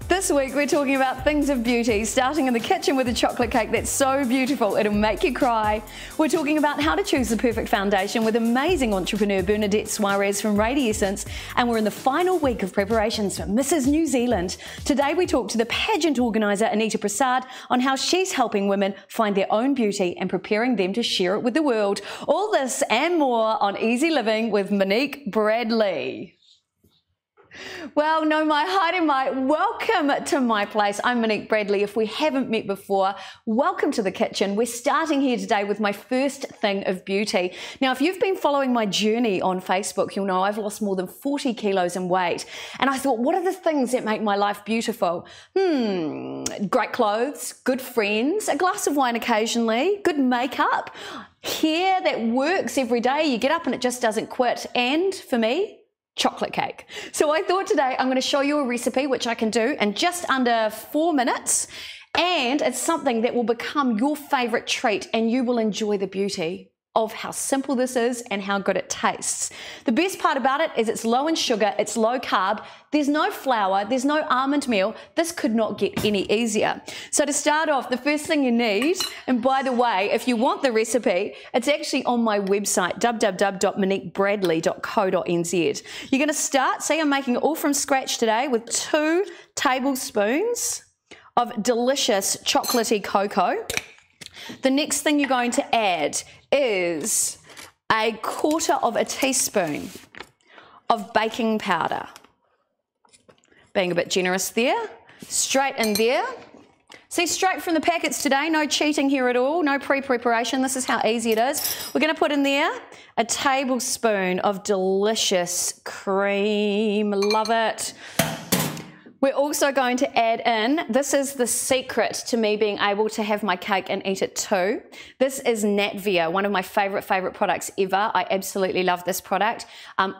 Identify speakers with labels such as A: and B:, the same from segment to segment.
A: This week we're talking about things of beauty, starting in the kitchen with a chocolate cake that's so beautiful it'll make you cry. We're talking about how to choose the perfect foundation with amazing entrepreneur Bernadette Suarez from Radiessence, and we're in the final week of preparations for Mrs. New Zealand. Today we talk to the pageant organiser Anita Prasad on how she's helping women find their own beauty and preparing them to share it with the world. All this and more on Easy Living with Monique Bradley. Well, no, my heart and my welcome to my place. I'm Monique Bradley. If we haven't met before, welcome to the kitchen. We're starting here today with my first thing of beauty. Now, if you've been following my journey on Facebook, you'll know I've lost more than 40 kilos in weight. And I thought, what are the things that make my life beautiful? Great clothes, good friends, a glass of wine occasionally, good makeup, hair that works every day. You get up and it just doesn't quit. And for me, chocolate cake. So I thought today I'm going to show you a recipe which I can do in just under 4 minutes, and it's something that will become your favorite treat and you will enjoy the beauty of how simple this is and how good it tastes. The best part about it is it's low in sugar, it's low carb, there's no flour, there's no almond meal. This could not get any easier. So to start off, the first thing you need, and by the way, if you want the recipe, it's actually on my website, www.moniquebradley.co.nz. You're going to start, see I'm making it all from scratch today, with 2 tablespoons of delicious chocolatey cocoa. The next thing you're going to add is 1/4 teaspoon of baking powder. Being a bit generous there. Straight in there. See, straight from the packets today, no cheating here at all, no pre-preparation. This is how easy it is. We're going to put in there 1 tablespoon of delicious cream. Love it. We're also going to add in, this is the secret to me being able to have my cake and eat it too. This is Natvia, one of my favorite products ever. I absolutely love this product.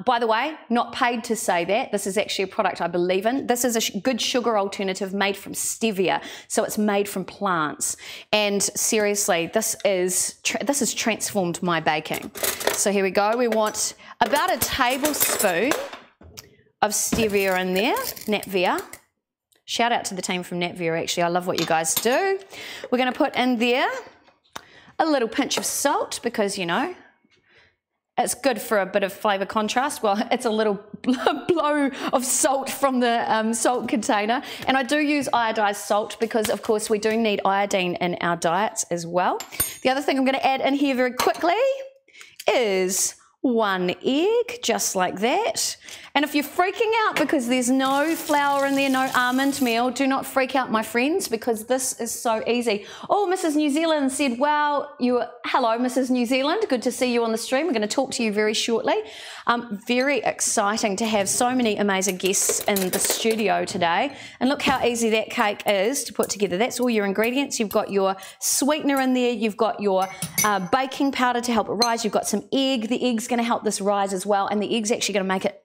A: By the way, not paid to say that. This is actually a product I believe in. This is a good sugar alternative made from stevia, so it's made from plants. And seriously, this has transformed my baking. So here we go. We want about 1 tablespoon of stevia in there, Natvia. Shout out to the team from Natvia, actually. I love what you guys do. We're going to put in there a little pinch of salt because, you know, it's good for a bit of flavour contrast. Well, it's a little blow of salt from the salt container. And I do use iodized salt because, of course, we do need iodine in our diets as well. The other thing I'm going to add in here very quickly is 1 egg, just like that. And if you're freaking out because there's no flour in there, no almond meal, do not freak out, my friends, because this is so easy. Oh, Mrs. New Zealand said, wow, hello, Mrs. New Zealand. Good to see you on the stream. We're going to talk to you very shortly. Very exciting to have so many amazing guests in the studio today. And look how easy that cake is to put together. That's all your ingredients. You've got your sweetener in there. You've got your baking powder to help it rise. You've got some egg. The egg's going to help this rise as well. And the egg's actually going to make it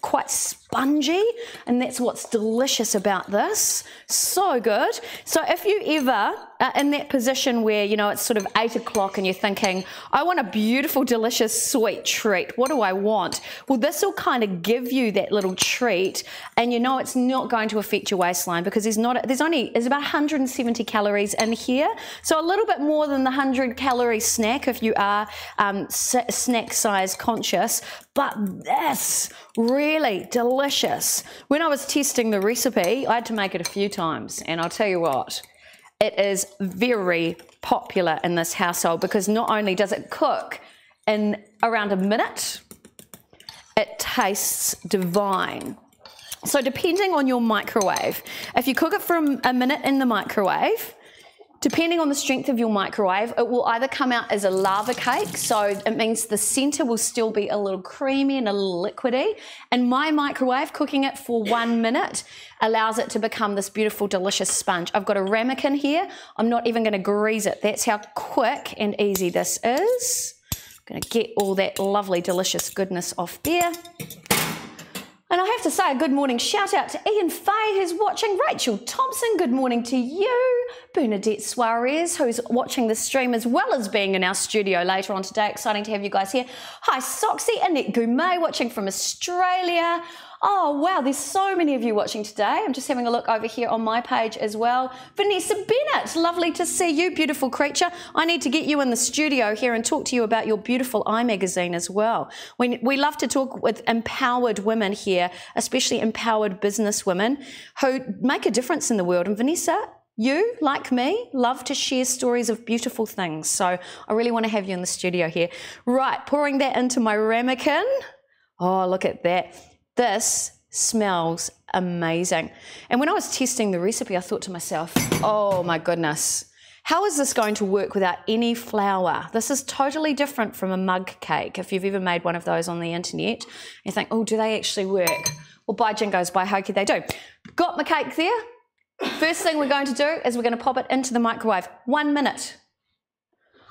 A: quite spongy, and that's what's delicious about this. So good. So if you ever are in that position where, you know, it's sort of 8 o'clock and you're thinking, I want a beautiful, delicious, sweet treat. What do I want? Well, this will kind of give you that little treat, and you know it's not going to affect your waistline because there's about 170 calories in here. So a little bit more than the 100 calorie snack if you are snack size conscious, but this really delicious. When I was testing the recipe, I had to make it a few times, and I'll tell you what, it is very popular in this household because not only does it cook in around a minute, it tastes divine. So depending on your microwave, if you cook it for a minute in the microwave, depending on the strength of your microwave, it will either come out as a lava cake, so it means the center will still be a little creamy and a little liquidy. And my microwave, cooking it for 1 minute, allows it to become this beautiful, delicious sponge. I've got a ramekin here. I'm not even gonna grease it. That's how quick and easy this is. I'm gonna get all that lovely, delicious goodness off there. And I have to say a good morning shout out to Ian Fay who's watching, Rachel Thompson, good morning to you, Bernadette Suarez who's watching the stream as well as being in our studio later on today. Exciting to have you guys here. Hi Soxy, Annette Goumet watching from Australia. Oh wow, there's so many of you watching today. I'm just having a look over here on my page as well. Vanessa Bennett, lovely to see you, beautiful creature. I need to get you in the studio here and talk to you about your beautiful iMagazine as well. We love to talk with empowered women here, especially empowered business women who make a difference in the world. And Vanessa, you, like me, love to share stories of beautiful things. So I really want to have you in the studio here. Right, pouring that into my ramekin. Oh, look at that. This smells amazing. And when I was testing the recipe, I thought to myself, oh my goodness, how is this going to work without any flour? This is totally different from a mug cake. If you've ever made one of those on the internet, you think, oh, do they actually work? Well, by jingos, by hokey, they do. Got my cake there. First thing we're going to do is we're going to pop it into the microwave. 1 minute.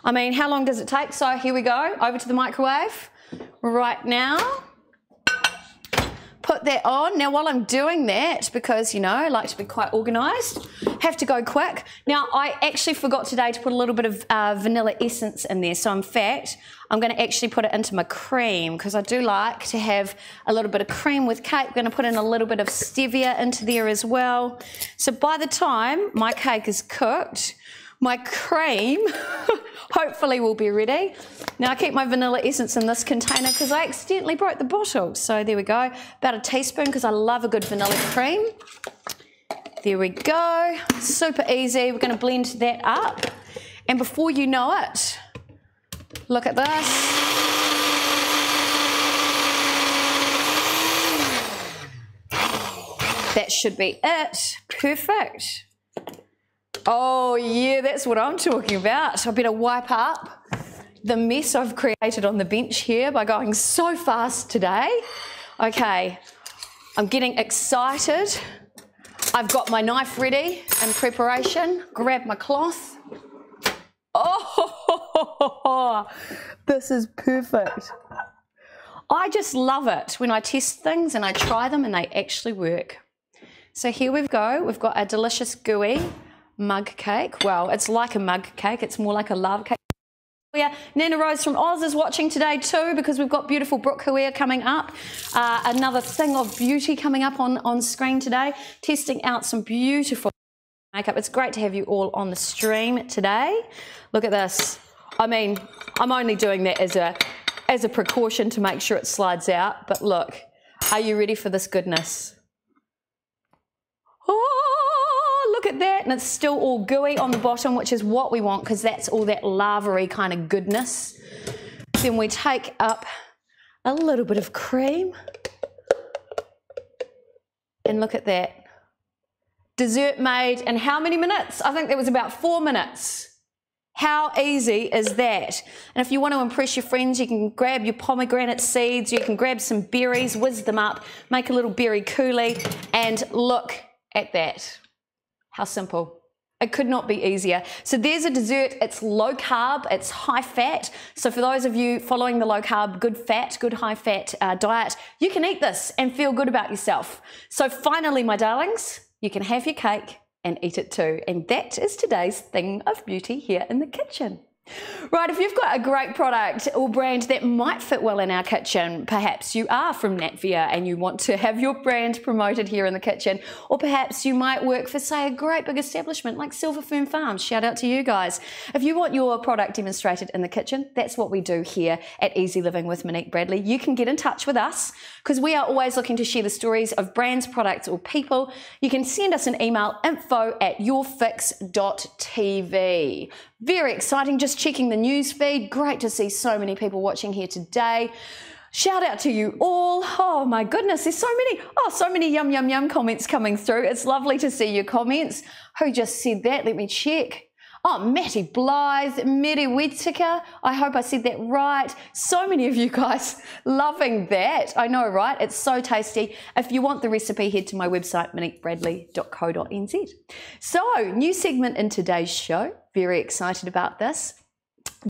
A: I mean, how long does it take? So here we go, over to the microwave right now. Put that on. Now while I'm doing that, because you know I like to be quite organised, have to go quick. Now I actually forgot today to put a little bit of vanilla essence in there, so in fact I'm going to actually put it into my cream because I do like to have a little bit of cream with cake. I'm going to put in a little bit of stevia into there as well. So by the time my cake is cooked, my cream hopefully will be ready. Now I keep my vanilla essence in this container because I accidentally broke the bottle. So there we go, about a teaspoon because I love a good vanilla cream. There we go, super easy. We're going to blend that up. And before you know it, look at this. That should be it, perfect. Oh yeah, that's what I'm talking about. I better wipe up the mess I've created on the bench here by going so fast today. Okay, I'm getting excited. I've got my knife ready in preparation. Grab my cloth. Oh, this is perfect. I just love it when I test things and I try them and they actually work. So here we go. We've got a delicious gooey mug cake. Well, it's like a mug cake. It's more like a lava cake. Yeah, Nana Rose from Oz is watching today too because we've got beautiful Brooke Huia coming up. Another thing of beauty coming up on screen today. Testing out some beautiful makeup. It's great to have you all on the stream today. Look at this. I mean, I'm only doing that as a precaution to make sure it slides out. But look, are you ready for this goodness? Oh, look at that. And it's still all gooey on the bottom, which is what we want because that's all that lava-y kind of goodness. Then we take up a little bit of cream. And look at that. Dessert made in how many minutes? I think there was about 4 minutes. How easy is that? And if you want to impress your friends, you can grab your pomegranate seeds, you can grab some berries, whiz them up, make a little berry coulis, and look at that. How simple. It could not be easier. So there's a dessert. It's low carb, it's high fat. So for those of you following the low carb, good fat, good high fat diet, you can eat this and feel good about yourself. So finally, my darlings, you can have your cake and eat it too. And that is today's thing of beauty here in the kitchen. Right, if you've got a great product or brand that might fit well in our kitchen, perhaps you are from Latvia and you want to have your brand promoted here in the kitchen, or perhaps you might work for, say, a great big establishment like Silver Fern Farms. Shout out to you guys. If you want your product demonstrated in the kitchen, that's what we do here at Easy Living with Monique Bradley. You can get in touch with us because we are always looking to share the stories of brands, products or people. You can send us an email, info@yourfix.tv. Very exciting, just checking the news feed. Great to see so many people watching here today. Shout out to you all. Oh my goodness, there's so many yum yum yum comments coming through. It's lovely to see your comments. Who just said that? Let me check. Oh, Matty Blythe, Mary Whittaker. I hope I said that right. So many of you guys loving that. I know, right? It's so tasty. If you want the recipe, head to my website, moniquebradley.co.nz. So, new segment in today's show. Very excited about this.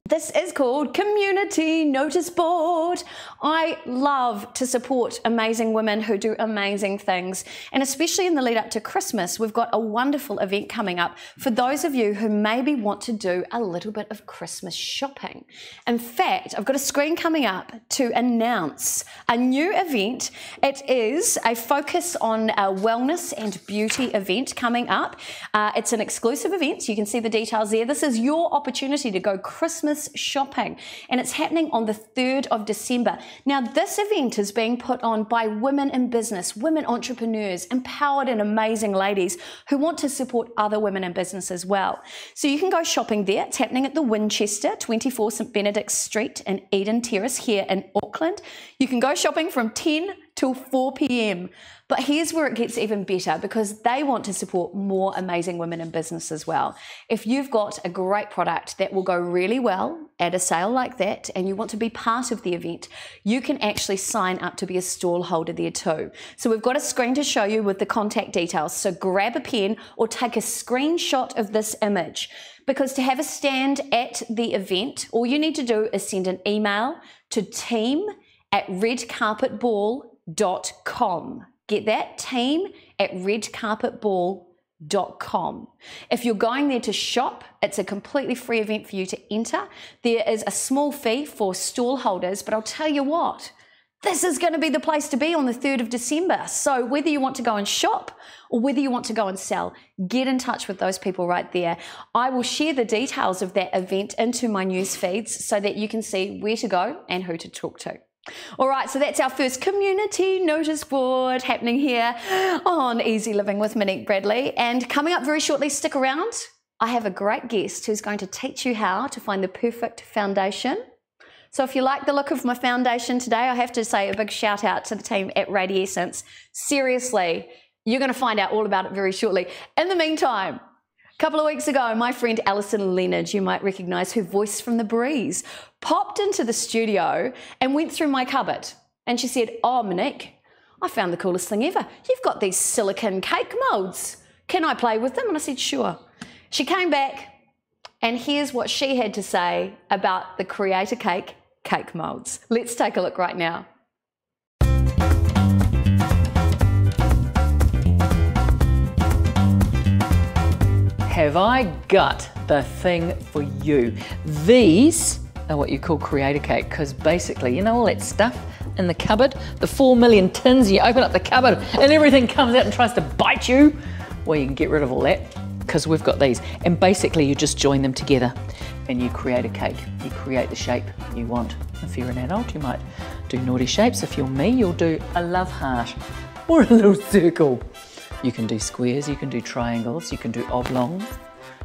A: This is called Community Notice Board. I love to support amazing women who do amazing things, and especially in the lead up to Christmas, we've got a wonderful event coming up for those of you who maybe want to do a little bit of Christmas shopping. In fact, I've got a screen coming up to announce a new event. It is a focus on a wellness and beauty event coming up. It's an exclusive event, so you can see the details there. This is your opportunity to go Christmas shopping, and it's happening on the 3rd of December. Now, this event is being put on by women in business, women entrepreneurs, empowered and amazing ladies who want to support other women in business as well. So you can go shopping there. It's happening at the Winchester, 24 St Benedict Street in Eden Terrace here in Auckland. You can go shopping from 10 till 4 p.m. But here's where it gets even better, because they want to support more amazing women in business as well. If you've got a great product that will go really well at a sale like that and you want to be part of the event, you can actually sign up to be a stall holder there too. So we've got a screen to show you with the contact details. So grab a pen or take a screenshot of this image, because to have a stand at the event, all you need to do is send an email to team@redcarpetball.com. Get that? team@redcarpetball.com. If you're going there to shop, it's a completely free event for you to enter. There is a small fee for stall holders, but I'll tell you what, this is going to be the place to be on the 3rd of December. So whether you want to go and shop or whether you want to go and sell, get in touch with those people right there. I will share the details of that event into my news feeds so that you can see where to go and who to talk to. All right, so that's our first community notice board happening here on Easy Living with Monique Bradley. And coming up very shortly, stick around. I have a great guest who's going to teach you how to find the perfect foundation. So if you like the look of my foundation today, I have to say a big shout out to the team at Radiessence. Seriously, you're going to find out all about it very shortly. In the meantime, a couple of weeks ago, my friend Alison Leonard, you might recognise her voice from The Breeze, popped into the studio and went through my cupboard. And she said, "Oh, Monique, I found the coolest thing ever. You've got these silicone cake moulds. Can I play with them?" And I said, "Sure." She came back, and here's what she had to say about the Creator Cake moulds. Let's take a look right now.
B: Have I got the thing for you? These are what you call Creator Cake, because basically, you know all that stuff in the cupboard, the 4 million tins, you open up the cupboard and everything comes out and tries to bite you? Well, you can get rid of all that because we've got these. And basically you just join them together and you create a cake. You create the shape you want. If you're an adult, you might do naughty shapes. If you're me, you'll do a love heart or a little circle. You can do squares, you can do triangles, you can do oblongs,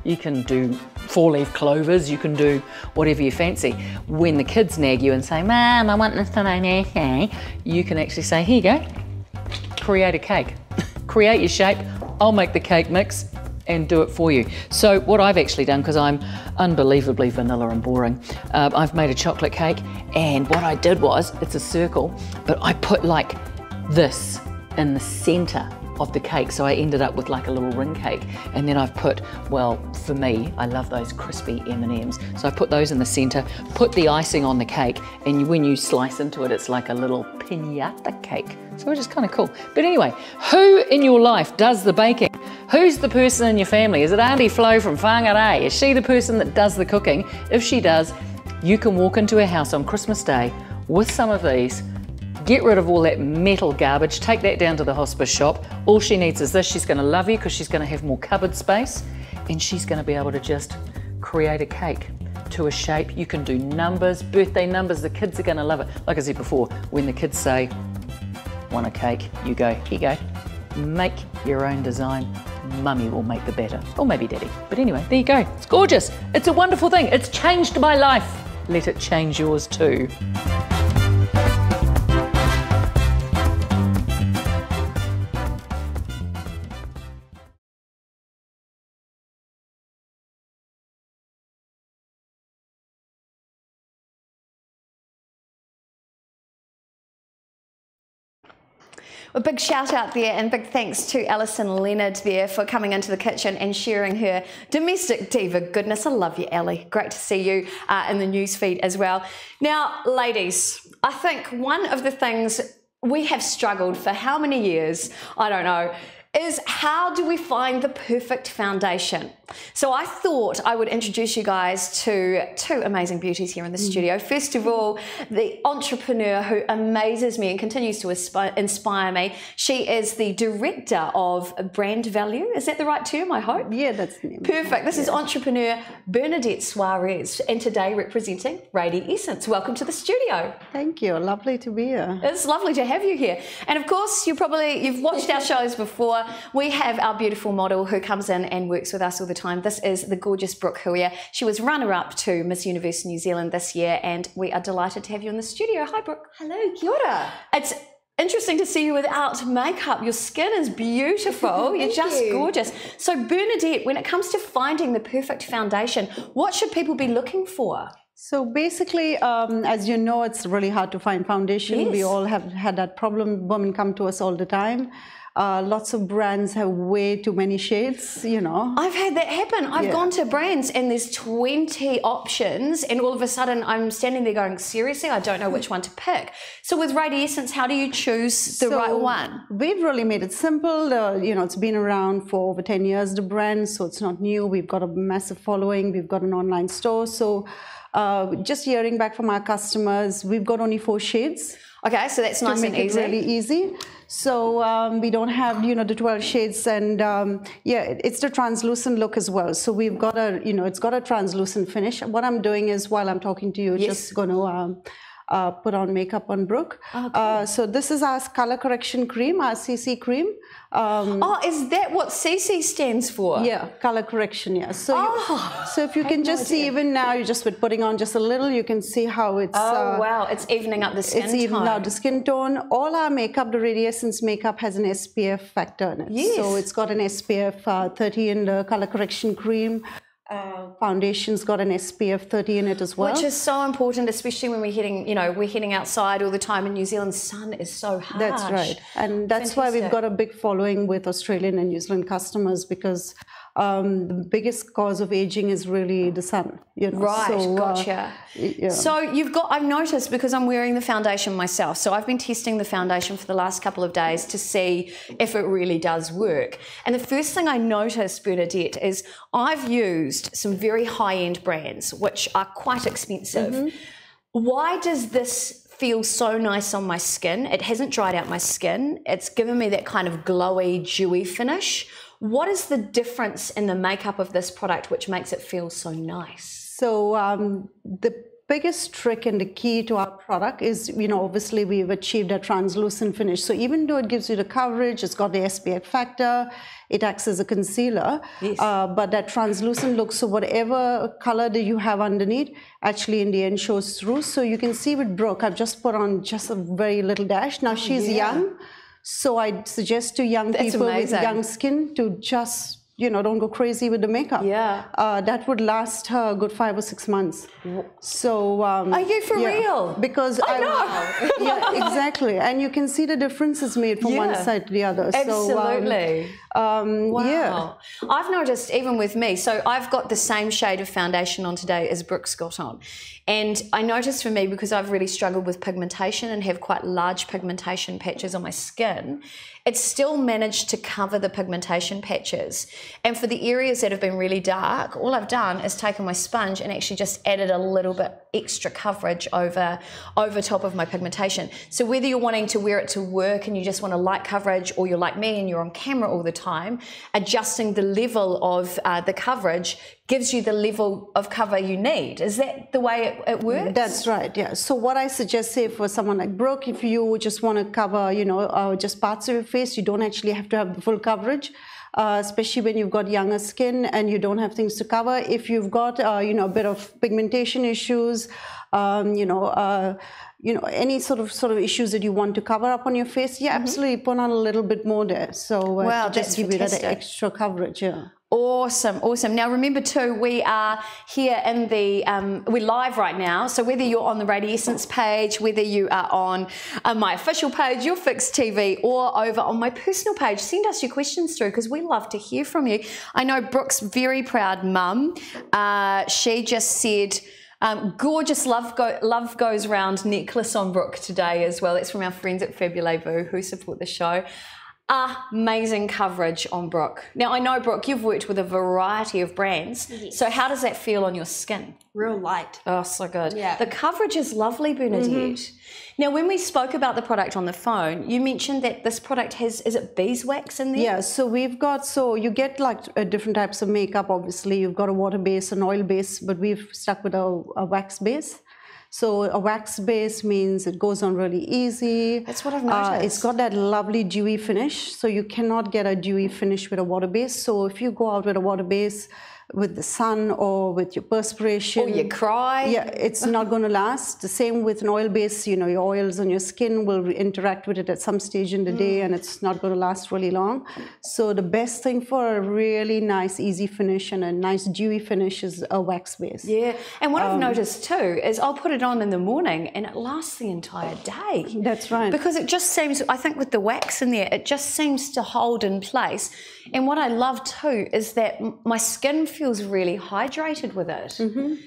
B: you can do 4-leaf clovers, you can do whatever you fancy. When the kids nag you and say, "Mum, I want this for my birthday," you can actually say, "Here you go, create a cake." Create your shape, I'll make the cake mix and do it for you. So what I've actually done, because I'm unbelievably vanilla and boring, I've made a chocolate cake, and what I did was, it's a circle, but I put like this in the center of the cake. So I ended up with like a little ring cake. And then I've put, well, for me, I love those crispy M&Ms. So I put those in the center, put the icing on the cake, and when you slice into it, it's like a little piñata cake. So which is kind of cool. But anyway, who in your life does the baking? Who's the person in your family? Is it Auntie Flo from Whangarei? Is she the person that does the cooking? If she does, you can walk into her house on Christmas Day with some of these, get rid of all that metal garbage, take that down to the hospice shop. All she needs is this. She's going to love you because she's going to have more cupboard space, and she's going to be able to just create a cake to a shape. You can do numbers, birthday numbers. The kids are going to love it. Like I said before, when the kids say, want a cake, you go, here you go. Make your own design. Mummy will make the batter, or maybe Daddy. But anyway, there you go. It's gorgeous. It's a wonderful thing. It's changed my life. Let it change yours too.
A: A big shout out there and big thanks to Alison Leonard there for coming into the kitchen and sharing her domestic diva goodness. I love you, Ellie. Great to see you in the news feed as well. Now, ladies, I think one of the things we have struggled for how many years, I don't know, is how do we find the perfect foundation? So I thought I would introduce you guys to two amazing beauties here in the studio. First of all, the entrepreneur who amazes me and continues to inspire me. She is the director of brand value. Is that the right term, I hope?
C: Yeah, that's the name.
A: Perfect. This is entrepreneur Bernadette Suarez, and today representing Radi Essence. Welcome to the studio.
C: Thank you. Lovely to be here.
A: It's lovely to have you here. And of course, you've watched our shows before. We have our beautiful model who comes in and works with us all the time. This is the gorgeous Brooke Huia. She was runner-up to Miss Universe New Zealand this year, and we are delighted to have you in the studio. Hi, Brooke.
D: Hello, kia ora.
A: It's interesting to see you without makeup. Your skin is beautiful. You're just gorgeous. So Bernadette, when it comes to finding the perfect foundation, what should people be looking for?
C: So basically, as you know, it's really hard to find foundation.
A: Yes.
C: We all have had that problem. Women come to us all the time. Lots of brands have way too many shades, you know.
A: I've had that happen. I've gone to brands and there's 20 options, and all of a sudden I'm standing there going, seriously, I don't know which one to pick. So with Radi Essence, how do you choose the right one?
C: We've really made it simple. You know, it's been around for over 10 years, the brand, so it's not new. We've got a massive following. We've got an online store. So just hearing back from our customers, we've got only 4 shades.
A: Okay, so that's nice and easy.
C: To make it really easy. So we don't have, you know, the 12 shades, and yeah, it's the translucent look as well. So we've got a, you know, it's got a translucent finish. What I'm doing is, while I'm talking to you, just going to put on makeup on Brooke. Okay. So this is our color correction cream, our CC cream.
A: Oh, is that what CC stands for?
C: Yeah, color correction, yeah. So, so if you can just see, even now, you just with putting on just a little, you can see how it's...
A: Oh, wow, it's evening up the skin tone. It's evening out
C: the skin tone. All our makeup, the Radi Essence makeup, has an SPF factor in it.
A: Yes.
C: So it's got an SPF 30 in the color correction cream. Foundation's got an SPF 30 in it as well,
A: which is so important, especially when we're heading, you know, we're heading outside all the time. In New Zealand, sun is so harsh.
C: That's right, and that's why we've got a big following with Australian and New Zealand customers, because the biggest cause of aging is really the sun. You know?
A: Right,
C: so,
A: gotcha.
C: Yeah.
A: So you've got, I've noticed, because I'm wearing the foundation myself, so I've been testing the foundation for the last couple of days to see if it really does work. And the first thing I noticed, Bernadette, is I've used some very high-end brands, which are quite expensive. Why does this feel so nice on my skin? It hasn't dried out my skin. It's given me that kind of glowy, dewy finish. What is the difference in the makeup of this product which makes it feel so nice?
C: So the biggest trick and the key to our product is, you know, obviously we've achieved a translucent finish. So even though it gives you the coverage, it's got the SPF factor, it acts as a concealer, but that translucent look, so whatever color that you have underneath, actually in the end shows through. So you can see with Brooke, I've just put on just a very little dash. Now she's young. So I suggest to young people with young skin to just don't go crazy with the makeup.
A: Yeah.
C: That would last her a good 5 or 6 months. So
A: are you for real?
C: Because I know. Yeah, exactly. And you can see the differences made from one side to the other.
A: Absolutely.
C: Wow. Yeah.
A: I've noticed even with me, so I've got the same shade of foundation on today as Brooke's got on. And I noticed for me, because I've really struggled with pigmentation and have quite large pigmentation patches on my skin, it's still managed to cover the pigmentation patches. And for the areas that have been really dark, all I've done is taken my sponge and actually just added a little bit extra coverage over top of my pigmentation. So whether you're wanting to wear it to work and you just want a light coverage, or you're like me and you're on camera all the time, adjusting the level of the coverage gives you the level of cover you need. Is that the way it works?
C: That's right, yeah. So what I suggest, say for someone like Brooke, if you just want to cover, just parts of your face, you don't actually have to have the full coverage. Especially when you've got younger skin and you don't have things to cover. If you've got, a bit of pigmentation issues, any sort of issues that you want to cover up on your face, absolutely put on a little bit more there. So
A: wow,
C: just give you that extra coverage,
A: Awesome, awesome. Now remember too, we are here in the, we're live right now, so whether you're on the Radiescence page, whether you are on my official page, YourFixTV, or over on my personal page, send us your questions through because we love to hear from you. I know Brooke's very proud mum, she just said, gorgeous love goes round necklace on Brooke today as well. That's from our friends at Fabulez who support the show. Amazing coverage on Brooke. Now I know, Brooke, you've worked with a variety of brands. Yes. So how does that feel on your skin?
D: Real light.
A: Oh, so good.
D: Yeah.
A: The coverage is lovely, Bernadette. Now when we spoke about the product on the phone, you mentioned that this product has, is it beeswax in there?
C: Yeah, so we've got, so you get like different types of makeup, obviously. You've got a water base, an oil base, but we've stuck with a wax base. So a wax base means it goes on really easy.
A: That's what I've noticed.
C: It's got that lovely dewy finish. So you cannot get a dewy finish with a water base. So if you go out with a water base, with the sun or with your perspiration,
A: or you cry,
C: yeah, it's not going to last. The same with an oil base, your oils on your skin will interact with it at some stage in the day, and it's not going to last really long. So the best thing for a really nice easy finish and a nice dewy finish is a wax base.
A: Yeah, and what I've noticed too is I'll put it on in the morning and it lasts the entire day.
C: That's right.
A: Because it just seems, I think with the wax in there, it just seems to hold in place. And what I love too is that my skin feels really hydrated with it.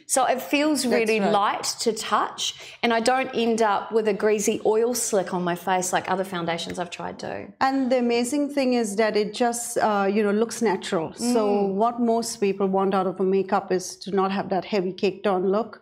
A: So it feels really light to touch, and I don't end up with a greasy oil slick on my face like other foundations I've tried to.
C: And the amazing thing is that it just, looks natural. So what most people want out of a makeup is to not have that heavy caked on look.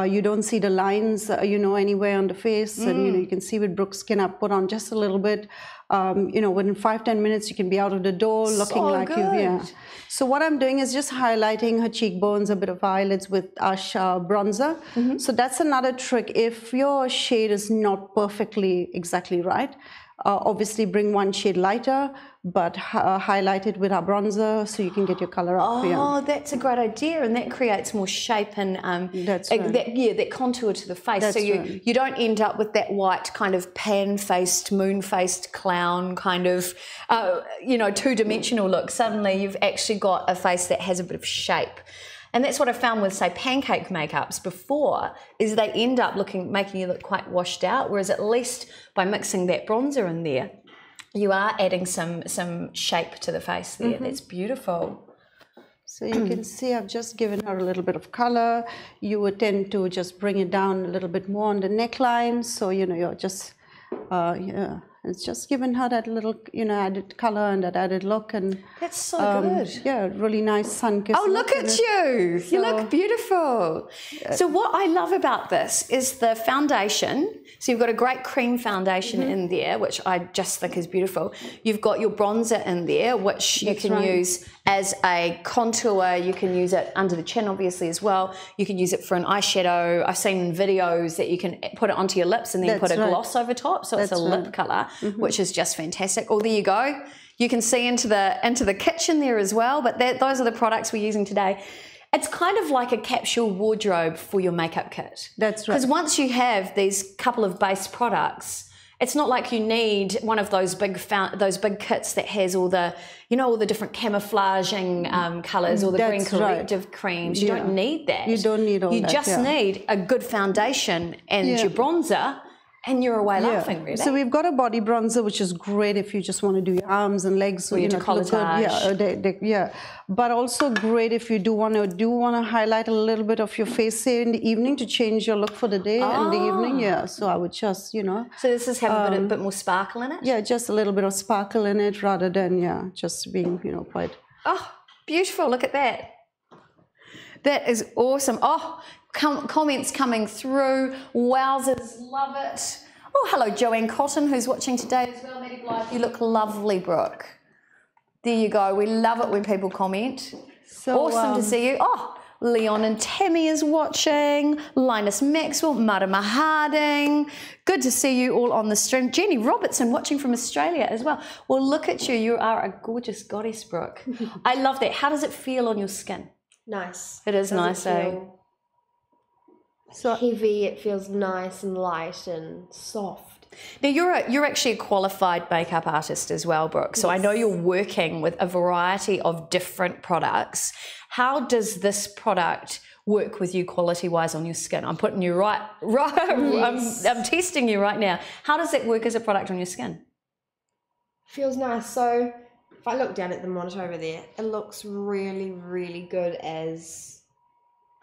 C: You don't see the lines, anywhere on the face, and you can see with Brooke's skin, I put on just a little bit. Within 5-10 minutes, you can be out of the door looking like
A: good.
C: Yeah. So what I'm doing is just highlighting her cheekbones, a bit of eyelids with Ash bronzer. So that's another trick. If your shade is not perfectly exactly right, obviously bring one shade lighter, but highlight it with our bronzer so you can get your color up.
A: Oh, that's a great idea, and that creates more shape and
C: that's right.
A: that contour to the face.
C: That's
A: so you don't end up with that white kind of pan-faced, moon-faced clown kind of two-dimensional look. Suddenly you've actually got a face that has a bit of shape. And that's what I found with, say, pancake makeups before, is they end up making you look quite washed out, whereas at least by mixing that bronzer in there, you are adding some shape to the face there. That's beautiful.
C: So you can see I've just given her a little bit of color. You would tend to just bring it down a little bit more on the neckline. So, you're just, it's just giving her that little, added color and that added look. And
A: that's so good.
C: Yeah, really nice sun-kissed.
A: Oh, look at you. You look beautiful. So what I love about this is the foundation. So you've got a great cream foundation in there, which I just think is beautiful. You've got your bronzer in there, which you can use as a contour. You can use it under the chin, obviously, as well. You can use it for an eyeshadow. I've seen videos that you can put it onto your lips and then put a gloss over top. So it's a lip color, which is just fantastic. Oh, there you go. You can see into the kitchen there as well. But those are the products we're using today. It's kind of like a capsule wardrobe for your makeup kit.
C: That's right.
A: Because once you have these couple of base products, It's not like you need one of those big kits that has all the, all the different camouflaging colours or the green corrective creams. You don't need that.
C: You don't need all that.
A: You just need a good foundation and your bronzer, and you're away laughing, really.
C: So we've got a body bronzer, which is great if you just want to do your arms and legs. So,
A: your
C: decolletage. But also great if you do want to highlight a little bit of your face, say in the evening, to change your look for the day and the evening. Yeah. So I would just,
A: So this is have a bit more sparkle in it?
C: Yeah, just a little bit of sparkle in it rather than, just being, quite...
A: Oh, beautiful. Look at that. That is awesome. Oh, comments coming through. Wowzers, love it. Oh, hello, Joanne Cotton, who's watching today as well. Maddie Blythe, you look lovely, Brooke. There you go. We love it when people comment. So awesome to see you. Oh, Leon and Tammy is watching. Linus Maxwell, Marama Harding. Good to see you all on the stream. Jenny Robertson watching from Australia as well. Well, look at you. You are a gorgeous goddess, Brooke. I love that. How does it feel on your skin?
D: Nice.
A: It is nice, eh?
D: So heavy, it feels nice and light and soft.
A: Now you're actually a qualified makeup artist as well, Brooke. So yes. I know you're working with a variety of different products. How does this product work with you quality-wise on your skin? I'm putting you right. Yes. I'm testing you right now. How does it work as a product on your skin?
D: Feels nice. So if I look down at the monitor over there, it looks really, really good as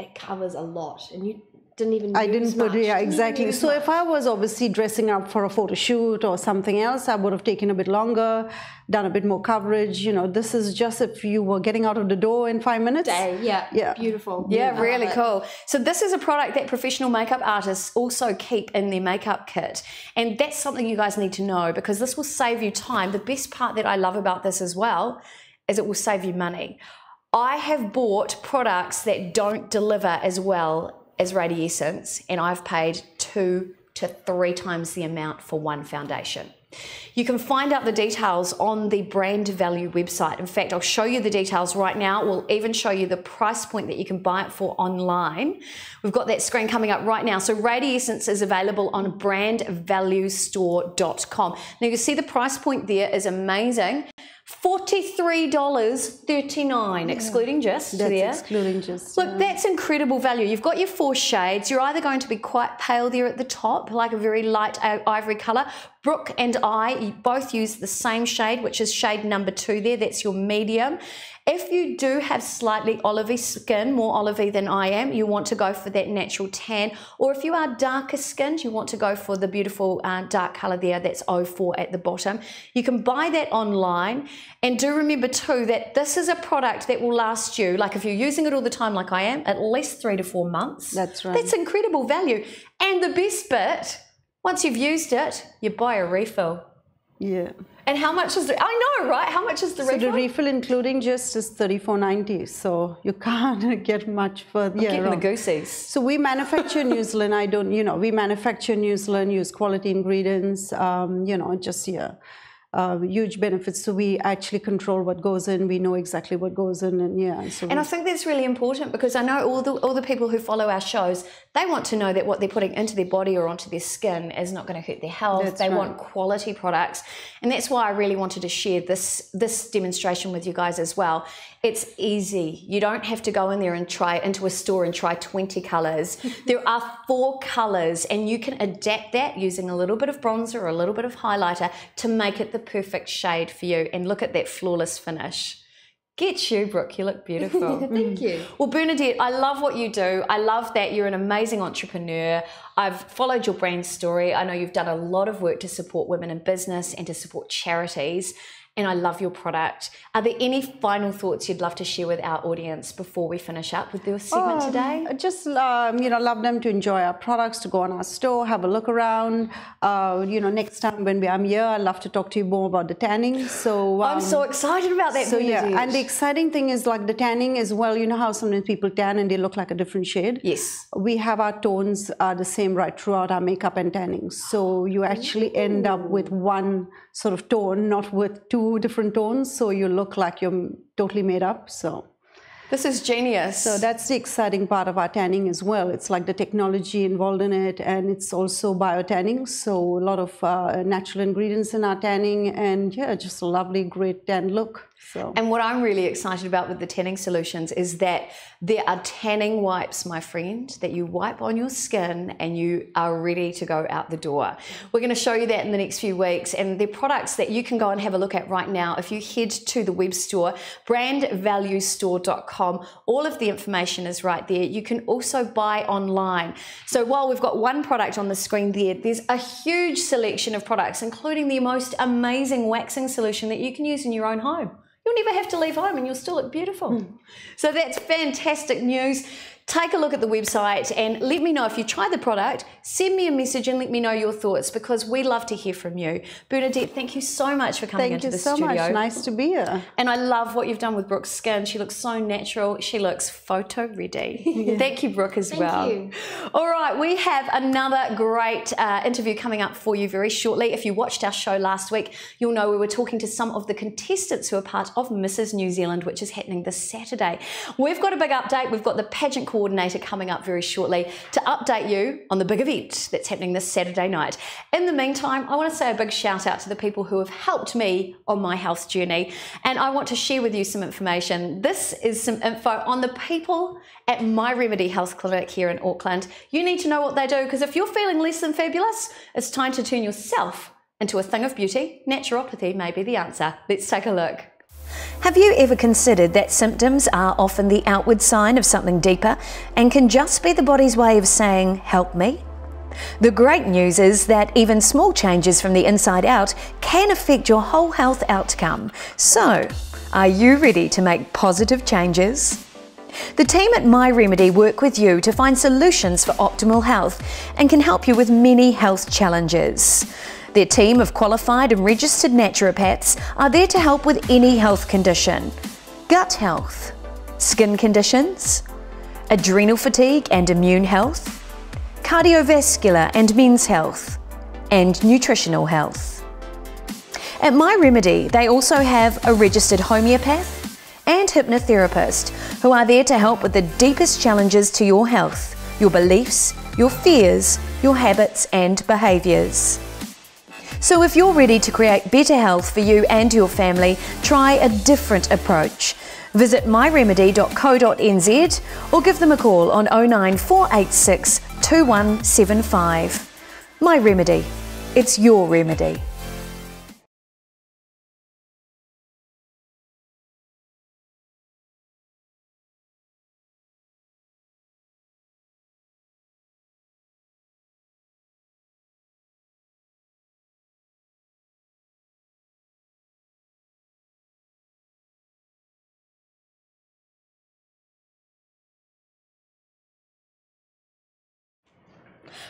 D: it covers a lot, and you didn't even use
C: I didn't put
D: much.
C: Exactly. So if I was obviously dressing up for a photo shoot or something else, I would have taken a bit longer, done a bit more coverage. This is just if you were getting out of the door in 5 minutes.
D: Yeah. Beautiful.
A: Yeah, really cool. So this is a product that professional makeup artists also keep in their makeup kit. And that's something you guys need to know, because this will save you time. The best part that I love about this as well is it will save you money. I have bought products that don't deliver as well as Radiessence, and I've paid 2 to 3 times the amount for one foundation. You can find out the details on the Brand Value website. In fact, I'll show you the details right now. We'll even show you the price point that you can buy it for online. We've got that screen coming up right now. So Radiessence is available on brandvaluestore.com. Now you can see the price point there is amazing. $43.39, excluding just there.
C: Excluding just.
A: Look, that's incredible value. You've got your 4 shades. You're either going to be quite pale there at the top, like a very light ivory color. Brooke and I both use the same shade, which is shade number 2 there. That's your medium. If you do have slightly olivey skin, more olivey than I am, you want to go for that natural tan. Or if you are darker skinned, you want to go for the beautiful dark color there, that's 04 at the bottom. You can buy that online. And do remember too that this is a product that will last you, like if you're using it all the time like I am, at least 3 to 4 months.
C: That's right.
A: That's incredible value. And the best bit, once you've used it, you buy a refill.
C: Yeah.
A: And how much is it? I know, right? How much is the refill?
C: So the refill, including just, is $34.90. So you can't get much further.
A: Getting the goosies.
C: So we manufacture New Zealand. We manufacture New Zealand, use quality ingredients. Huge benefits. So we actually control what goes in. We know exactly what goes in, and
A: I think that's really important, because I know all the people who follow our shows, they want to know that what they're putting into their body or onto their skin is not going to hurt their health. They want quality products, and that's why I really wanted to share this demonstration with you guys as well. It's easy. You don't have to go in there and try into a store and try 20 colors. There are 4 colors, and you can adapt that using a little bit of bronzer or a little bit of highlighter to make it the perfect shade for you. And look at that flawless finish. Get you, Brooke. You look beautiful.
D: Thank you.
A: Well, Bernadette, I love what you do. I love that you're an amazing entrepreneur. I've followed your brand story. I know you've done a lot of work to support women in business and to support charities. And I love your product. Are there any final thoughts you'd love to share with our audience before we finish up with your segment today?
C: Just, love them to enjoy our products, to go on our store, have a look around. Next time when I'm here, I'd love to talk to you more about the tanning. So
A: I'm so excited about that.
C: So and the exciting thing is like the tanning as well. You know how sometimes people tan and they look like a different shade?
A: Yes.
C: We have our tones are the same right throughout our makeup and tanning. So you actually end up with one sort of tone, not with 2 different tones, so you look like you're totally made up. So
A: This is genius.
C: So that's the exciting part of our tanning as well. It's like the technology involved in it, and it's also biotanning. So a lot of natural ingredients in our tanning, and yeah, just a lovely, great tan look. So.
A: And what I'm really excited about with the tanning solutions is that there are tanning wipes, my friend, that you wipe on your skin and you are ready to go out the door. We're going to show you that in the next few weeks, and they're products that you can go and have a look at right now. If you head to the web store, brandvaluestore.com, all of the information is right there. You can also buy online. So while we've got one product on the screen there, there's a huge selection of products, including the most amazing waxing solution that you can use in your own home. You'll never have to leave home and you'll still look beautiful. So that's fantastic news. Take a look at the website and let me know if you try the product. Send me a message and let me know your thoughts, because we love to hear from you. Bernadette, thank you so much for coming into the studio.
C: Thank you so much. Nice to be here.
A: And I love what you've done with Brooke's skin. She looks so natural. She looks photo ready. Yeah. Thank you, Brooke, as well.
D: Thank you.
A: All right, we have another great interview coming up for you very shortly. If you watched our show last week, you'll know we were talking to some of the contestants who are part of Mrs. New Zealand, which is happening this Saturday. We've got a big update. We've got the pageant coordinator coming up very shortly to update you on the big event that's happening this Saturday night. In the meantime, I want to say a big shout out to the people who have helped me on my health journey, and I want to share with you some information. This is some info on the people at My Remedy Health Clinic here in Auckland. You need to know what they do, because if you're feeling less than fabulous, it's time to turn yourself into a thing of beauty. Naturopathy may be the answer. Let's take a look. Have you ever considered that symptoms are often the outward sign of something deeper and can just be the body's way of saying, help me? The great news is that even small changes from the inside out can affect your whole health outcome. So, are you ready to make positive changes? The team at My Remedy work with you to find solutions for optimal health and can help you with many health challenges. Their team of qualified and registered naturopaths are there to help with any health condition: gut health, skin conditions, adrenal fatigue and immune health, cardiovascular and men's health, and nutritional health. At My Remedy, they also have a registered homeopath and hypnotherapist who are there to help with the deepest challenges to your health, your beliefs, your fears, your habits and behaviours. So if you're ready to create better health for you and your family, try a different approach. Visit myremedy.co.nz or give them a call on 09486 2175. My Remedy. It's your remedy.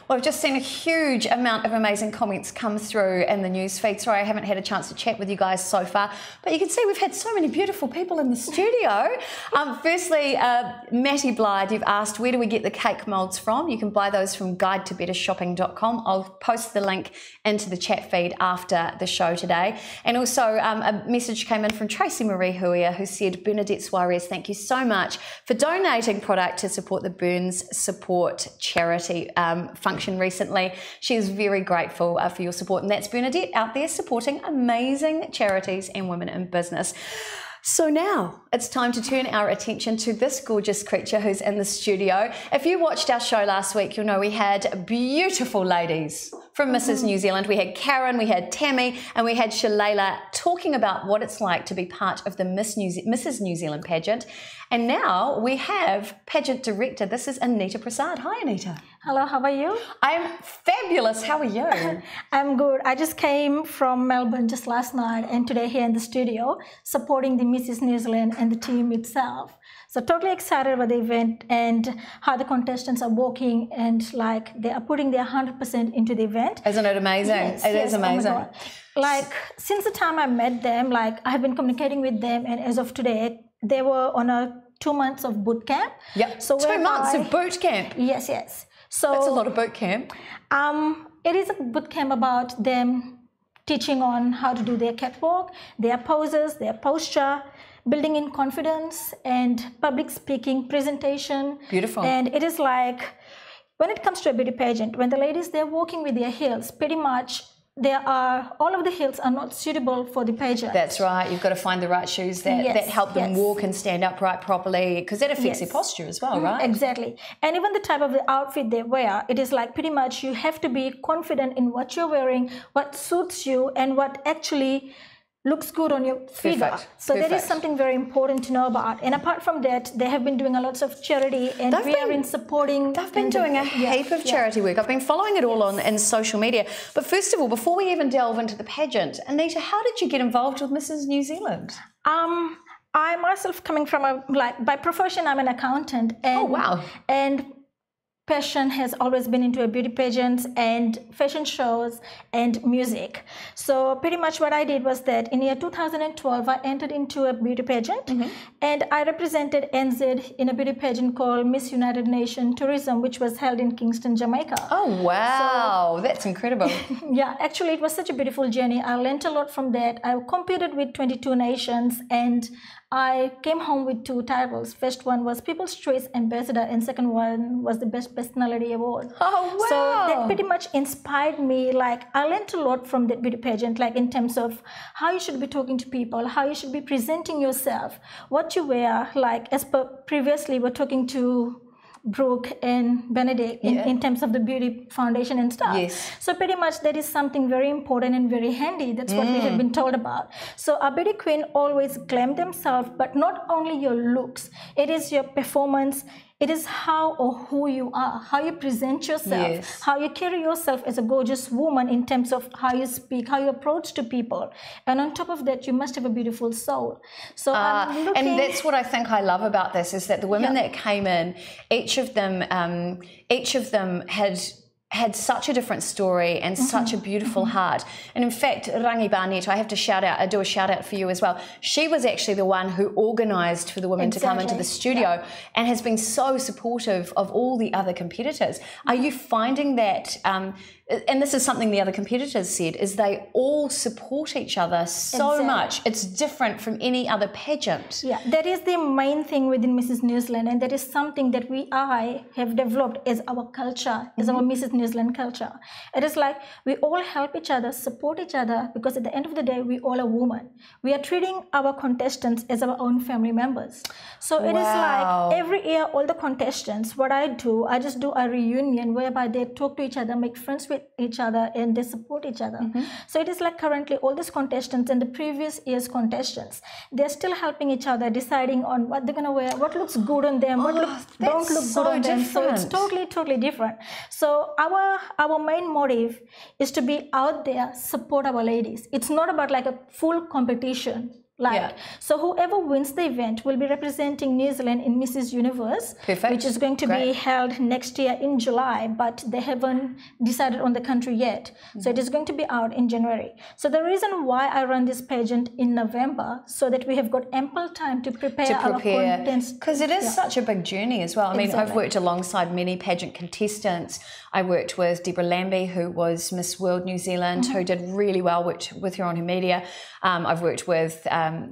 A: Well, I've just seen a huge amount of amazing comments come through in the news feed. Sorry, I haven't had a chance to chat with you guys so far, but you can see we've had so many beautiful people in the studio. Firstly, Matty Blythe, you've asked, where do we get the cake moulds from? You can buy those from guidetobettershopping.com. I'll post the link into the chat feed after the show today. And also a message came in from Tracy Marie Huia, who said, Bernadette Suarez, thank you so much for donating product to support the Burns Support charity function recently. She is very grateful for your support, and that's Bernadette out there supporting amazing charities and women in business. So now it's time to turn our attention to this gorgeous creature who's in the studio. If you watched our show last week, you'll know we had beautiful ladies from Mrs. New Zealand. We had Karen, we had Tammy, and we had Shalala talking about what it's like to be part of the Mrs. New Zealand pageant. And now we have pageant director. This is Anita Prasad. Hi, Anita.
E: Hello, how are you?
A: I'm fabulous. How are you?
E: I'm good. I just came from Melbourne just last night and today here in the studio supporting the Mrs. New Zealand and the team itself. So totally excited about the event and how the contestants are working and like they are putting their 100% into the event.
A: Isn't it amazing?
E: Yes,
A: it is amazing.
E: Oh my God. Like since the time I met them, like I have been communicating with them, and as of today, they were on a 2 months of boot camp.
A: Yep.
E: So
A: 2 months of boot camp.
E: Yes, yes. So
A: that's a lot of boot camp.
E: It is a boot camp about them teaching on how to do their catwalk, their poses, their posture, building in confidence and public speaking, presentation.
B: Beautiful.
E: And it is like, when it comes to a beauty pageant, when the ladies, they're walking with their heels, pretty much all of the heels are not suitable for the pageant.
B: That's right. You've got to find the right shoes that help them walk and stand upright properly, because that affects their posture as well, right?
E: Exactly. And even the type of the outfit they wear, it is like pretty much you have to be confident in what you're wearing, what suits you, and what actually looks good on your figure. So that is something very important to know about. And apart from that, they have been doing a lot of charity, and we are in supporting.
A: They've been doing a heap of charity work. I've been following it all in social media. But first of all, before we even delve into the pageant, Anita, how did you get involved with Mrs. New Zealand?
E: I myself, coming from by profession, I'm an accountant. And,
A: oh wow!
E: And passion has always been into a beauty pageants and fashion shows and music. So pretty much what I did was that in year 2012, I entered into a beauty pageant, and I represented NZ in a beauty pageant called Miss United Nations Tourism, which was held in Kingston, Jamaica.
A: Oh wow, that's incredible.
E: Yeah, actually it was such a beautiful journey. I learned a lot from that. I competed with 22 nations, and I came home with 2 titles. First one was People's Choice Ambassador, and second one was the Best Personality Award.
A: Oh wow!
E: So that pretty much inspired me. Like, I learned a lot from the beauty pageant, like in terms of how you should be talking to people, how you should be presenting yourself, what you wear. Like, as per previously, we're talking to Brooke and Benedict in terms of the beauty foundation and stuff.
A: Yes.
E: So pretty much that is something very important and very handy. That's what we have been told about. So a beauty queen always glam themselves, but not only your looks, it is your performance. It is how or who you are, how you present yourself, how you carry yourself as a gorgeous woman in terms of how you speak, how you approach to people. And on top of that, you must have a beautiful soul. So I'm looking...
A: And that's what I think I love about this, is that the women that came in, each of them had such a different story and such a beautiful heart. And in fact, Rangi Barnett, I have to do a shout out for you as well. She was actually the one who organised for the women to come into the studio and has been so supportive of all the other competitors. Are you finding that, and this is something the other competitors said, is they all support each other so much. It's different from any other pageant.
E: Yeah, that is the main thing within Mrs. New Zealand, and that is something that I have developed as our culture, as our Mrs. New Zealand culture. It is like we all help each other, support each other, because at the end of the day, we all are women. We are treating our contestants as our own family members. So it is like every year, all the contestants, what I do, I just do a reunion whereby they talk to each other, make friends with each other, and they support each other. So it is like currently all these contestants and the previous year's contestants, they're still helping each other, deciding on what they're going to wear, what looks good on them, what don't look good on them. So it's totally different. So our main motive is to be out there, support our ladies. It's not about like a full competition. So whoever wins the event will be representing New Zealand in Mrs. Universe, which is going to be held next year in July, but they haven't decided on the country yet. So it is going to be out in January. So the reason why I run this pageant in November, so that we have got ample time to prepare our contents.
A: Because it is such a big journey as well. I mean, I've worked alongside many pageant contestants. I worked with Deborah Lambie, who was Miss World New Zealand, who did really well, worked with her on her media. I've worked with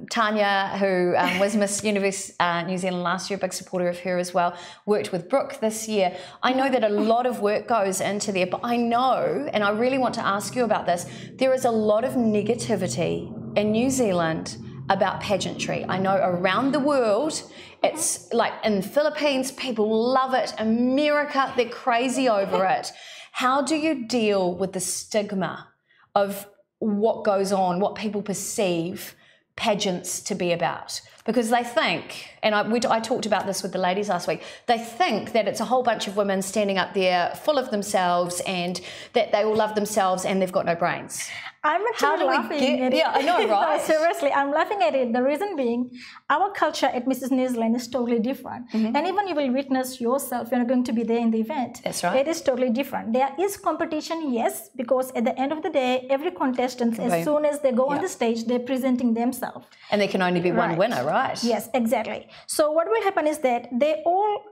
A: Tanya, who was Miss Universe New Zealand last year, a big supporter of her as well. Worked with Brooke this year. I know that a lot of work goes into there, but I know, and I really want to ask you about this, there is a lot of negativity in New Zealand about pageantry. I know around the world, it's like in the Philippines, people love it. America, they're crazy over it. How do you deal with the stigma of what goes on, what people perceive pageants to be about? Because they think, and I talked about this with the ladies last week, they think that it's a whole bunch of women standing up there full of themselves and that they all love themselves and they've got no brains.
E: I'm actually laughing at it.
A: Yeah, I know, right?
E: No, seriously, I'm laughing at it. The reason being, our culture at Mrs. New Zealand is totally different. And even you will witness yourself, you're not going to be there in the event.
A: That's right.
E: It is totally different. There is competition, yes, because at the end of the day, every contestant, as soon as they go on the stage, they're presenting themselves.
A: And there can only be one winner, right?
E: Yes, exactly. So what will happen is that they all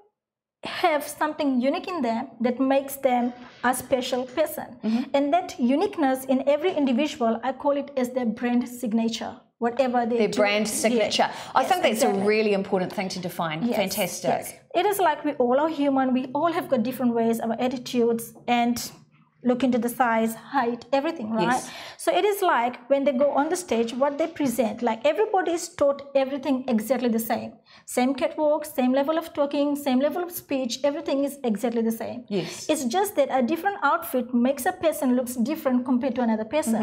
E: have something unique in them that makes them a special person. And that uniqueness in every individual, I call it as their brand signature. whatever they
A: Their
E: do.
A: brand signature. I think that's
E: exactly.
A: a really important thing to define.
E: Yes,
A: Fantastic.
E: yes. It is like we all are human. We all have got different ways, our attitudes, and look into the size, height, everything, right?
A: Yes.
E: So it is like when they go on the stage, what they present, like everybody is taught everything exactly the same. Same catwalk, same level of talking, same level of speech, everything is exactly the same.
A: Yes.
E: It's just that a different outfit makes a person looks different compared to another person.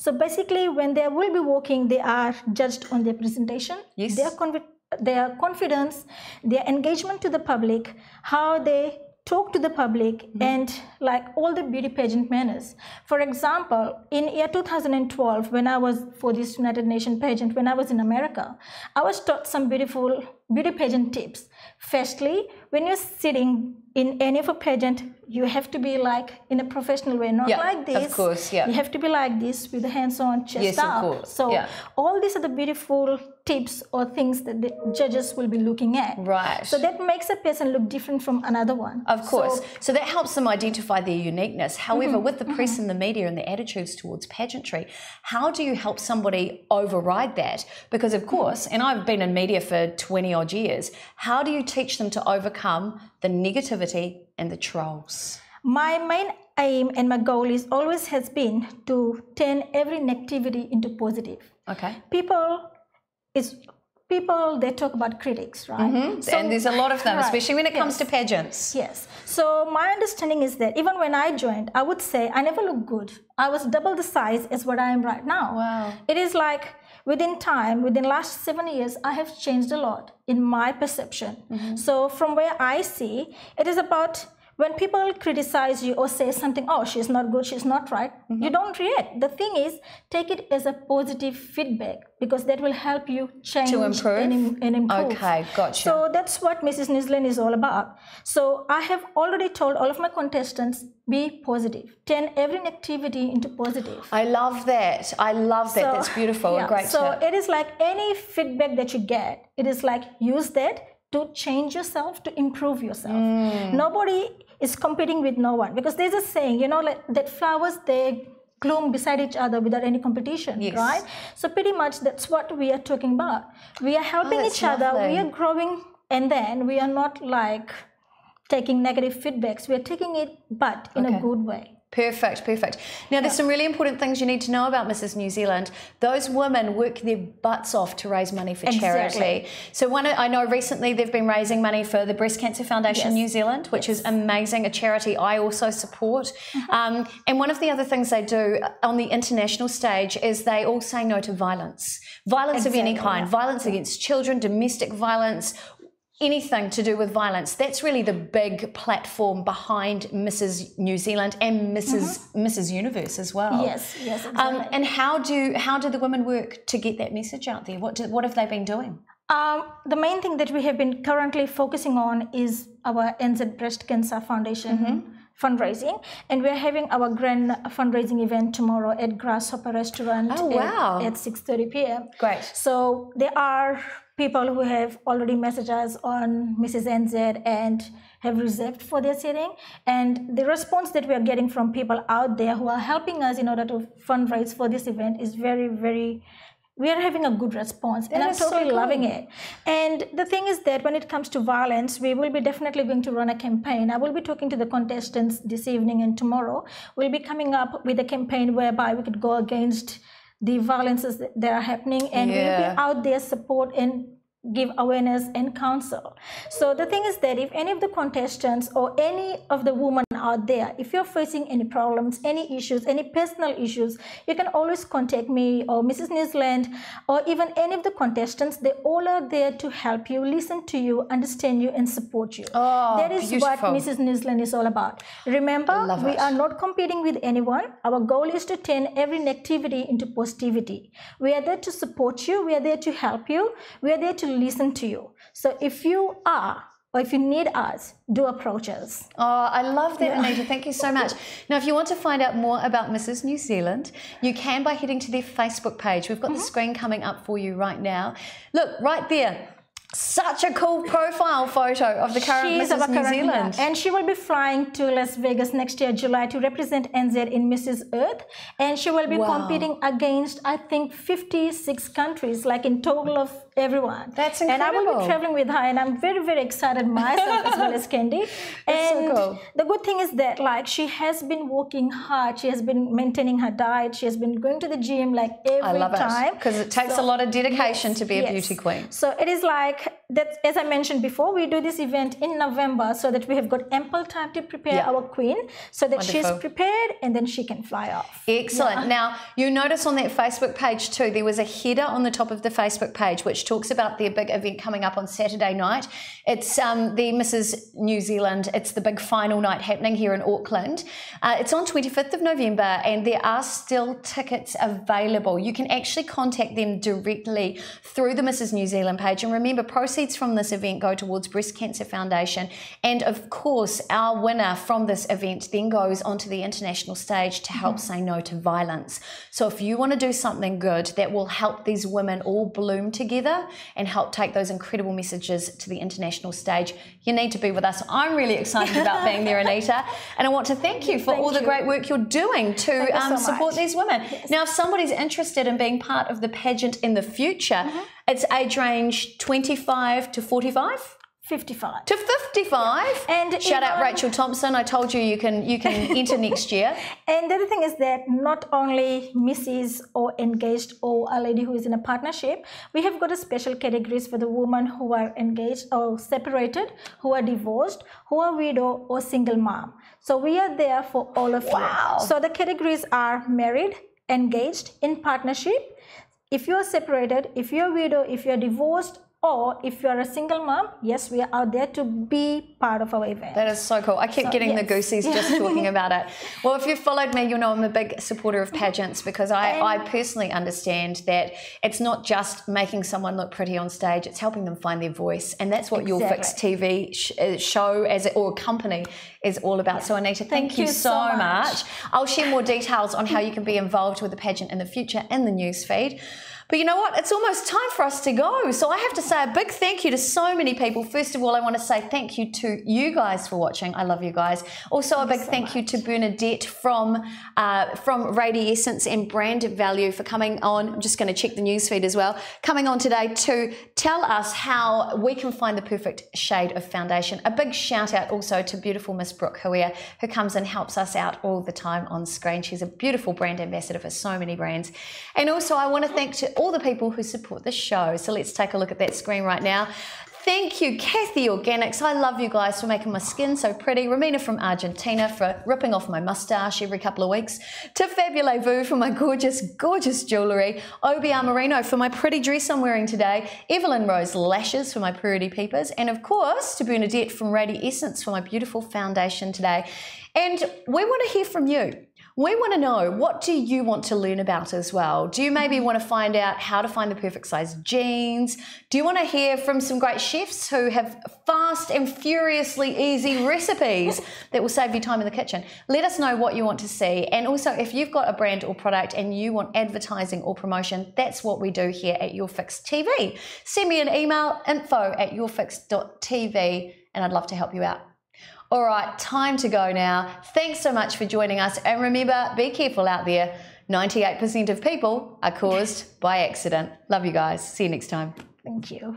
E: So basically, when they will be walking, they are judged on their presentation,
A: Yes.
E: their confidence, their engagement to the public, how they talk to the public, and like all the beauty pageant manners. For example, in year 2012, when I was for this United Nations pageant, when I was in America, I was taught some beautiful beauty pageant tips. Firstly, when you're sitting in any of a pageant, you have to be like in a professional way, not like this.
A: Of course, yeah.
E: You have to be like this with the hands on, chest
A: Yes,
E: up.
A: of course,
E: So
A: yeah.
E: all these are the beautiful tips or things that the judges will be looking at.
A: Right.
E: So that makes a person look different from another one.
A: Of course.
E: So,
A: So that helps them identify their uniqueness. However, with the press and the media and the attitudes towards pageantry, how do you help somebody override that? Because, of course, and I've been in media for 20 odd years, how do you teach them to overcome the negativity and the trolls?
E: my main aim and my goal is always has been to turn every negativity into positive.
A: Okay.
E: People, they talk about critics, right? So-
A: and there's a lot of them,
E: right,
A: especially when it comes
E: yes.
A: to pageants.
E: Yes. So my understanding is that even when I joined, I would say I never looked good. I was double the size as what I am right now.
A: Wow.
E: It is like within time, within last 7 years, I have changed a lot in my perception. So from where I see, it is about when people criticize you or say something, oh, she's not good, she's not right, you don't react. The thing is, take it as a positive feedback because that will help you change
A: To improve?
E: and improve.
A: Okay, gotcha.
E: So that's what Mrs. New Zealand is all about. So I have already told all of my contestants, be positive. Turn every negativity into positive.
A: I love that. I love that.
E: So,
A: That's beautiful.
E: yeah,
A: A great
E: so
A: tip.
E: it is like any feedback that you get, it is like use that to change yourself, to improve yourself. Nobody is competing with no one because there's a saying, you know, like that flowers, they bloom beside each other without any competition,
A: Yes.
E: right? So pretty much that's what we are talking about. We are helping
A: that's
E: each other,
A: lovely.
E: we are growing, and then we are not like taking negative feedbacks. We are taking it, but in a good way.
A: Perfect, perfect. Now, there's some really important things you need to know about Mrs. New Zealand. Those women work their butts off to raise money for charity. So I know recently they've been raising money for the Breast Cancer Foundation New Zealand, which is amazing, a charity I also support. And one of the other things they do on the international stage is they all say no to violence. Violence of any kind, violence against children, domestic violence, anything to do with violence. That's really the big platform behind Mrs. New Zealand and Mrs. Universe as well.
E: Yes, yes, exactly.
A: And how do the women work to get that message out there? What have they been doing?
E: The main thing that we have been currently focusing on is our NZ Breast Cancer Foundation fundraising, and we're having our grand fundraising event tomorrow at Grasshopper Restaurant at 6:30 p.m.
A: Great.
E: So there are people who have already messaged us on Mrs. NZ and have reserved for their seating, and the response that we are getting from people out there who are helping us in order to fundraise for this event is very, very, we are having a good response, and I'm totally loving it. And the thing is that when it comes to violence, we will be definitely going to run a campaign. I will be talking to the contestants this evening and tomorrow. We'll be coming up with a campaign whereby we could go against the violences that are happening, and we'll be out there support and give awareness and counsel. So the thing is that if any of the contestants or any of the women out there, if you're facing any problems, any issues, any personal issues, you can always contact me or Mrs. New Zealand or even any of the contestants. They all are there to help you, listen to you, understand you, and support you. That is what Mrs. New Zealand is all about. Remember, we are not competing with anyone. Our goal is to turn every negativity into positivity. We are there to support you. We are there to help you. We are there to listen to you. So if you are, or if you need us, do approach us.
A: Oh, I love that, Anita. Thank you so much. Now, if you want to find out more about Mrs. New Zealand, you can by heading to their Facebook page. We've got the screen coming up for you right now. Look, right there. Such a cool profile photo of the current
E: She's
A: Mrs.
E: our
A: New
E: current
A: Zealand.
E: winner. And she will be flying to Las Vegas next year, July, to represent NZ in Mrs. Earth. And she will be competing against, I think, 56 countries, like in total of everyone.
A: That's incredible.
E: And I will be traveling with her, and I'm very, very excited myself as well as Candy. And
A: so cool.
E: the good thing is that, like, she has been working hard. She has been maintaining her diet. She has been going to the gym, like, every time.
A: Because it takes a lot of dedication to be a beauty queen.
E: So it is like that, as I mentioned before, we do this event in November so that we have got ample time to prepare our queen so that she's prepared and then she can fly off.
A: Excellent. Now, you notice on that Facebook page too, there was a header on the top of the Facebook page which talks about their big event coming up on Saturday night. It's the Mrs. New Zealand. It's the big final night happening here in Auckland. It's on 25th of November and there are still tickets available. You can actually contact them directly through the Mrs. New Zealand page. And remember, proceeds from this event go towards Breast Cancer Foundation. And of course, our winner from this event then goes onto the international stage to help say no to violence. So if you want to do something good that will help these women all bloom together and help take those incredible messages to the international stage, you need to be with us. I'm really excited about being there, Anita. And I want to thank you for all the great work you're doing to support these women.
E: Yes.
A: Now, if somebody's interested in being part of the pageant in the future, it's age range 25 to 45?
E: 55.
A: To 55?
E: And
A: shout out Rachel Thompson. I told you you can enter next year.
E: And the other thing is that not only Mrs. or engaged or a lady who is in a partnership, we have got a special categories for the women who are engaged or separated, who are divorced, who are widow or single mom. So we are there for all of you. So the categories are married, engaged, in partnership. If you are separated, if you are widow, if you are divorced, or if you're a single mom, yes, we are out there to be part of our event.
A: That is so cool. I keep getting the goosies just talking about it. Well, if you've followed me, you'll know I'm a big supporter of pageants because I personally understand that it's not just making someone look pretty on stage, it's helping them find their voice. And that's what YourFixTV show or company is all about. So Anita, thank you so much. I'll share more details on how you can be involved with the pageant in the future in the newsfeed. But you know what? It's almost time for us to go. So I have to say a big thank you to so many people. First of all, I want to say thank you to you guys for watching. I love you guys. Also, a big thank you to Bernadette from Radiessence and Brand Value for coming on. I'm just going to check the newsfeed as well. Coming on today to tell us how we can find the perfect shade of foundation. A big shout out also to beautiful Miss Brooke Huia, who comes and helps us out all the time on screen. She's a beautiful brand ambassador for so many brands. And also, I want to thank all the people who support the show. So let's take a look at that screen right now. Thank you, Kathy Organics. I love you guys for making my skin so pretty. Romina from Argentina for ripping off my mustache every couple of weeks. To Fabulez for my gorgeous, gorgeous jewellery. Obi Amarino for my pretty dress I'm wearing today. Evelyn Rose Lashes for my Purity Peepers. And of course, to Bernadette from Radiessence for my beautiful foundation today. And we want to hear from you. We want to know, what do you want to learn about as well? Do you maybe want to find out how to find the perfect size jeans? Do you want to hear from some great chefs who have fast and furiously easy recipes that will save you time in the kitchen? Let us know what you want to see. And also, if you've got a brand or product and you want advertising or promotion, that's what we do here at YourFixTV. Send me an email, info@yourfix.tv, and I'd love to help you out. All right, time to go now. Thanks so much for joining us. And remember, be careful out there. 98% of people are caused by accident. Love you guys. See you next time.
E: Thank you.